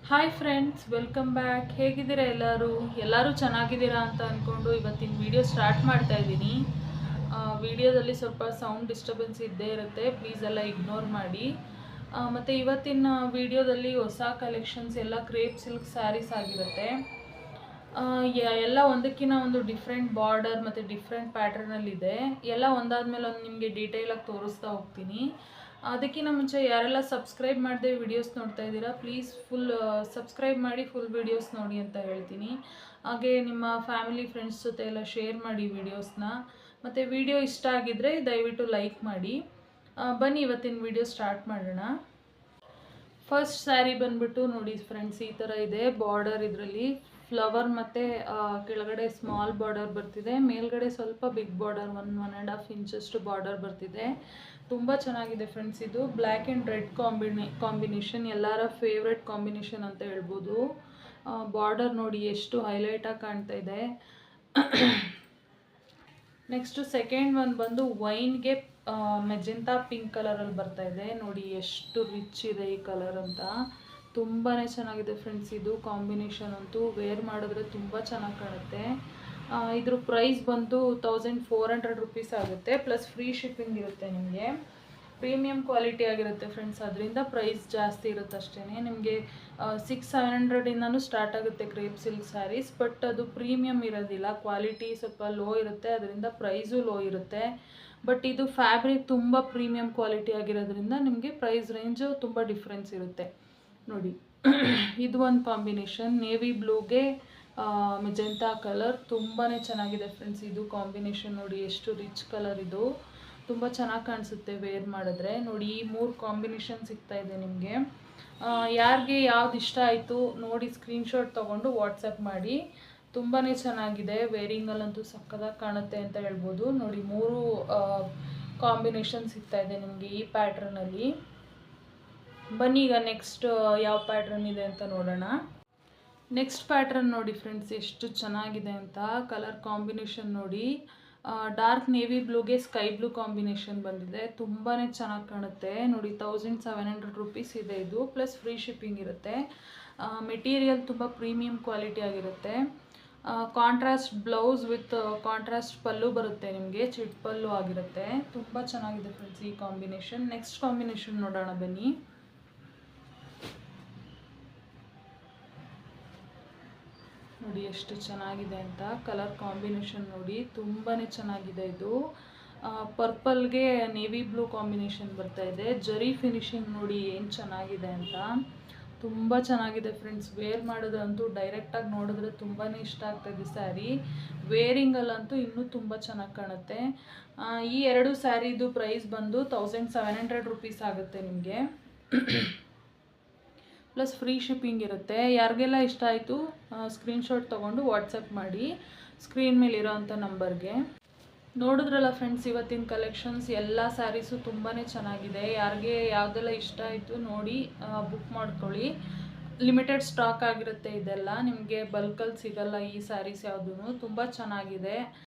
Hi friends, welcome back. ಹೇಗಿದ್ದೀರಾ ಎಲ್ಲರೂ ಚೆನ್ನಾಗಿದ್ದೀರಾ ಅಂತ ಅಂದ್ಕೊಂಡು ಇವತ್ತಿನ ವಿಡಿಯೋ ಸ್ಟಾರ್ಟ್ ಮಾಡ್ತಾ ಇದ್ದೀನಿ. ವಿಡಿಯೋದಲ್ಲಿ ಸ್ವಲ್ಪ ಸೌಂಡ್ ಡಿಸ್ಟರ್ಬೆನ್ಸ್ ಇದ್ದೇ ಇರುತ್ತೆ, ಪ್ಲೀಸ್ ಎಲ್ಲ ಇಗ್ನೋರ್ ಮಾಡಿ. ಮತ್ತು ಇವತ್ತಿನ ವಿಡಿಯೋದಲ್ಲಿ ಹೊಸ ಕಲೆಕ್ಷನ್ಸ್ ಎಲ್ಲ ಕ್ರೇಪ್ ಸಿಲ್ಕ್ ಸ್ಯಾರೀಸ್ ಆಗಿರುತ್ತೆ. ಎಲ್ಲ ಒಂದಕ್ಕಿಂತ ಒಂದು ಡಿಫ್ರೆಂಟ್ ಬಾರ್ಡರ್ ಮತ್ತು ಡಿಫ್ರೆಂಟ್ ಪ್ಯಾಟರ್ನಲ್ಲಿದೆ. ಎಲ್ಲ ಒಂದಾದ್ಮೇಲೆ ಒಂದು ನಿಮಗೆ ಡೀಟೇಲಾಗಿ ತೋರಿಸ್ತಾ ಹೋಗ್ತೀನಿ. ಅದಕ್ಕಿಂತ ಮುಂಚೆ ಯಾರೆಲ್ಲ ಸಬ್ಸ್ಕ್ರೈಬ್ ಮಾಡದೆ ವಿಡಿಯೋಸ್ ನೋಡ್ತಾ ಇದ್ದೀರಾ, ಪ್ಲೀಸ್ ಫುಲ್ ಸಬ್ಸ್ಕ್ರೈಬ್ ಮಾಡಿ ಫುಲ್ ವಿಡಿಯೋಸ್ ನೋಡಿ ಅಂತ ಹೇಳ್ತೀನಿ. ಹಾಗೆ ನಿಮ್ಮ ಫ್ಯಾಮಿಲಿ ಫ್ರೆಂಡ್ಸ್ ಜೊತೆ ಎಲ್ಲ ಶೇರ್ ಮಾಡಿ ವಿಡಿಯೋಸ್ನ. ಮತ್ತು ವಿಡಿಯೋ ಇಷ್ಟ ಆಗಿದ್ದರೆ ದಯವಿಟ್ಟು ಲೈಕ್ ಮಾಡಿ. ಬನ್ನಿ ಇವತ್ತಿನ ವಿಡಿಯೋ ಸ್ಟಾರ್ಟ್ ಮಾಡೋಣ. ಫಸ್ಟ್ ಸ್ಯಾರಿ ಬಂದ್ಬಿಟ್ಟು ನೋಡಿ ಫ್ರೆಂಡ್ಸ್, ಈ ಥರ ಇದೆ ಬಾರ್ಡರ್. ಇದರಲ್ಲಿ ಫ್ಲವರ್ ಮತ್ತು ಕೆಳಗಡೆ ಸ್ಮಾಲ್ ಬಾರ್ಡರ್ ಬರ್ತಿದೆ, ಮೇಲ್ಗಡೆ ಸ್ವಲ್ಪ ಬಿಗ್ ಬಾರ್ಡರ್ 1.5 ಇಂಚಷ್ಟು ಬಾರ್ಡರ್ ಬರ್ತಿದೆ. ತುಂಬ ಚೆನ್ನಾಗಿದೆ ಫ್ರೆಂಡ್ಸ್. ಇದು ಬ್ಲ್ಯಾಕ್ ಆ್ಯಂಡ್ ರೆಡ್ ಕಾಂಬಿನೇಷನ್, ಎಲ್ಲರ ಫೇವ್ರೆಟ್ ಕಾಂಬಿನೇಷನ್ ಅಂತ ಹೇಳ್ಬೋದು. ಬಾರ್ಡರ್ ನೋಡಿ ಎಷ್ಟು ಹೈಲೈಟಾಗಿ ಕಾಣ್ತಾ ಇದೆ. ನೆಕ್ಸ್ಟು ಸೆಕೆಂಡ್ ಒನ್ ಬಂದು ವೈನ್ಗೆ ಮೆಜೆಂಟಾ ಪಿಂಕ್ ಕಲರಲ್ಲಿ ಬರ್ತಾ ಇದೆ. ನೋಡಿ ಎಷ್ಟು ರಿಚ್ ಇದೆ ಈ ಕಲರ್ ಅಂತ, ತುಂಬಾ ಚೆನ್ನಾಗಿದೆ ಫ್ರೆಂಡ್ಸ್. ಇದು ಕಾಂಬಿನೇಷನ್ ಅಂತೂ ವೇರ್ ಮಾಡಿದ್ರೆ ತುಂಬ ಚೆನ್ನಾಗಿ ಕಾಣುತ್ತೆ. ಇದ್ರ ಪ್ರೈಸ್ ಬಂದು 1400 ರುಪೀಸ್ ಆಗುತ್ತೆ, ಪ್ಲಸ್ ಫ್ರೀ ಶಿಪ್ಪಿಂಗ್ ಇರುತ್ತೆ. ನಿಮಗೆ ಪ್ರೀಮಿಯಂ ಕ್ವಾಲಿಟಿ ಆಗಿರುತ್ತೆ ಫ್ರೆಂಡ್ಸ್, ಅದರಿಂದ ಪ್ರೈಸ್ ಜಾಸ್ತಿ ಇರುತ್ತೆ ಅಷ್ಟೇ. ನಿಮಗೆ 600-700ಇಂದನೂ ಸ್ಟಾರ್ಟ್ ಆಗುತ್ತೆ ಕ್ರೇಪ್ ಸಿಲ್ಕ್ ಸ್ಯಾರೀಸ್, ಬಟ್ ಅದು ಪ್ರೀಮಿಯಂ ಇರೋದಿಲ್ಲ, ಕ್ವಾಲಿಟಿ ಸ್ವಲ್ಪ ಲೋ ಇರುತ್ತೆ, ಅದರಿಂದ ಪ್ರೈಸು ಲೋ ಇರುತ್ತೆ. ಬಟ್ ಇದು ಫ್ಯಾಬ್ರಿಕ್ ತುಂಬ ಪ್ರೀಮಿಯಂ ಕ್ವಾಲಿಟಿ ಆಗಿರೋದ್ರಿಂದ ನಿಮಗೆ ಪ್ರೈಸ್ ರೇಂಜು ತುಂಬ ಡಿಫ್ರೆನ್ಸ್ ಇರುತ್ತೆ. ನೋಡಿ ಇದು ಒಂದು ಕಾಂಬಿನೇಷನ್, ನೇವಿ ಬ್ಲೂಗೆ ಮೆಜೆಂಟಾ ಕಲರ್, ತುಂಬಾ ಚೆನ್ನಾಗಿದೆ ಫ್ರೆಂಡ್ಸ್. ಇದು ಕಾಂಬಿನೇಷನ್ ನೋಡಿ ಎಷ್ಟು ರಿಚ್ ಕಲರ್, ಇದು ತುಂಬ ಚೆನ್ನಾಗಿ ಕಾಣಿಸುತ್ತೆ ವೇರ್ ಮಾಡಿದ್ರೆ. ನೋಡಿ ಈ 3 ಕಾಂಬಿನೇಷನ್ ಸಿಗ್ತಾ ಇದೆ ನಿಮಗೆ. ಯಾರಿಗೆ ಯಾವ್ದು ಇಷ್ಟ ಆಯಿತು ನೋಡಿ ಸ್ಕ್ರೀನ್ಶಾಟ್ ತೊಗೊಂಡು ವಾಟ್ಸಪ್ ಮಾಡಿ. ತುಂಬಾ ಚೆನ್ನಾಗಿದೆ, ವೇರಿಂಗಲ್ಲಂತೂ ಸಕ್ಕದಾಗಿ ಕಾಣುತ್ತೆ ಅಂತ ಹೇಳ್ಬೋದು. ನೋಡಿ 3 ಕಾಂಬಿನೇಷನ್ ಸಿಗ್ತಾ ಇದೆ ನಿಮಗೆ ಈ ಪ್ಯಾಟ್ರನಲ್ಲಿ. ಬನ್ನಿ ಈಗ ನೆಕ್ಸ್ಟ್ ಯಾವ ಪ್ಯಾಟ್ರನ್ ಇದೆ ಅಂತ ನೋಡೋಣ. ನೆಕ್ಸ್ಟ್ ಪ್ಯಾಟ್ರನ್ ನೋಡಿ ಫ್ರೆಂಡ್ಸ್, ಎಷ್ಟು ಚೆನ್ನಾಗಿದೆ ಅಂತ. ಕಲರ್ ಕಾಂಬಿನೇಷನ್ ನೋಡಿ, ಡಾರ್ಕ್ ನೇವಿ ಬ್ಲೂಗೆ ಸ್ಕೈ ಬ್ಲೂ ಕಾಂಬಿನೇಷನ್ ಬಂದಿದೆ, ತುಂಬಾ ಚೆನ್ನಾಗಿ ಕಾಣುತ್ತೆ. ನೋಡಿ 1700 ರುಪೀಸ್ ಇದೆ ಇದು, ಪ್ಲಸ್ ಫ್ರೀ ಶಿಪ್ಪಿಂಗ್ ಇರುತ್ತೆ. ಮೆಟೀರಿಯಲ್ ತುಂಬ ಪ್ರೀಮಿಯಂ ಕ್ವಾಲಿಟಿ ಆಗಿರುತ್ತೆ. Contrast blouse with contrast pallu ಬರುತ್ತೆ ನಿಮಗೆ, ಚಿಟ್ ಪಲ್ಲು ಆಗಿರುತ್ತೆ. ತುಂಬ ಚೆನ್ನಾಗಿದೆ ಫ್ರೆಂಡ್ಸ್ ಈ ಕಾಂಬಿನೇಷನ್. ನೆಕ್ಸ್ಟ್ ಕಾಂಬಿನೇಷನ್ ನೋಡೋಣ ಬನ್ನಿ. ನೋಡಿ ಎಷ್ಟು ಚೆನ್ನಾಗಿದೆ ಅಂತ, ಕಲರ್ ಕಾಂಬಿನೇಷನ್ ನೋಡಿ ತುಂಬಾ ಚೆನ್ನಾಗಿದೆ. ಇದು ಪರ್ಪಲ್ಗೆ ನೇವಿ ಬ್ಲೂ ಕಾಂಬಿನೇಷನ್ ಬರ್ತಾ ಇದೆ. ಜರಿ ಫಿನಿಶಿಂಗ್ ನೋಡಿ ಏನು ಚೆನ್ನಾಗಿದೆ ಅಂತ, ತುಂಬ ಚೆನ್ನಾಗಿದೆ ಫ್ರೆಂಡ್ಸ್. ವೇರ್ ಮಾಡೋದಂತೂ ಡೈರೆಕ್ಟಾಗಿ ನೋಡಿದ್ರೆ ತುಂಬಾ ಇಷ್ಟ ಆಗ್ತಾಯಿದೆ ಸ್ಯಾರಿ, ವೇರಿಂಗಲ್ಲಂತೂ ಇನ್ನೂ ತುಂಬ ಚೆನ್ನಾಗಿ ಕಾಣುತ್ತೆ. ಈ 2 ಸ್ಯಾರಿದು ಪ್ರೈಸ್ ಬಂದು 1700 ರುಪೀಸ್ ಆಗುತ್ತೆ ನಿಮಗೆ, ಪ್ಲಸ್ ಫ್ರೀ ಶಿಪ್ಪಿಂಗ್ ಇರುತ್ತೆ. ಯಾರಿಗೆಲ್ಲ ಇಷ್ಟ ಆಯಿತು ಸ್ಕ್ರೀನ್ಶಾಟ್ ತೊಗೊಂಡು ವಾಟ್ಸಪ್ ಮಾಡಿ ಸ್ಕ್ರೀನ್ ಮೇಲಿರೋ ಅಂಥ ನಂಬರ್ಗೆ. ನೋಡಿದ್ರಲ್ಲ ಫ್ರೆಂಡ್ಸ್ ಇವತ್ತಿನ ಕಲೆಕ್ಷನ್ಸ್, ಎಲ್ಲ ಸ್ಯಾರೀಸು ತುಂಬಾ ಚೆನ್ನಾಗಿದೆ. ಯಾರಿಗೆ ಯಾವುದೆಲ್ಲ ಇಷ್ಟ ಆಯಿತು ನೋಡಿ ಬುಕ್ ಮಾಡ್ಕೊಳ್ಳಿ. ಲಿಮಿಟೆಡ್ ಸ್ಟಾಕ್ ಆಗಿರುತ್ತೆ ಇದೆಲ್ಲ, ನಿಮಗೆ ಬಲ್ಕಲ್ಲಿ ಸಿಗಲ್ಲ ಈ ಸ್ಯಾರೀಸ್ ಯಾವುದೂ. ತುಂಬ ಚೆನ್ನಾಗಿದೆ.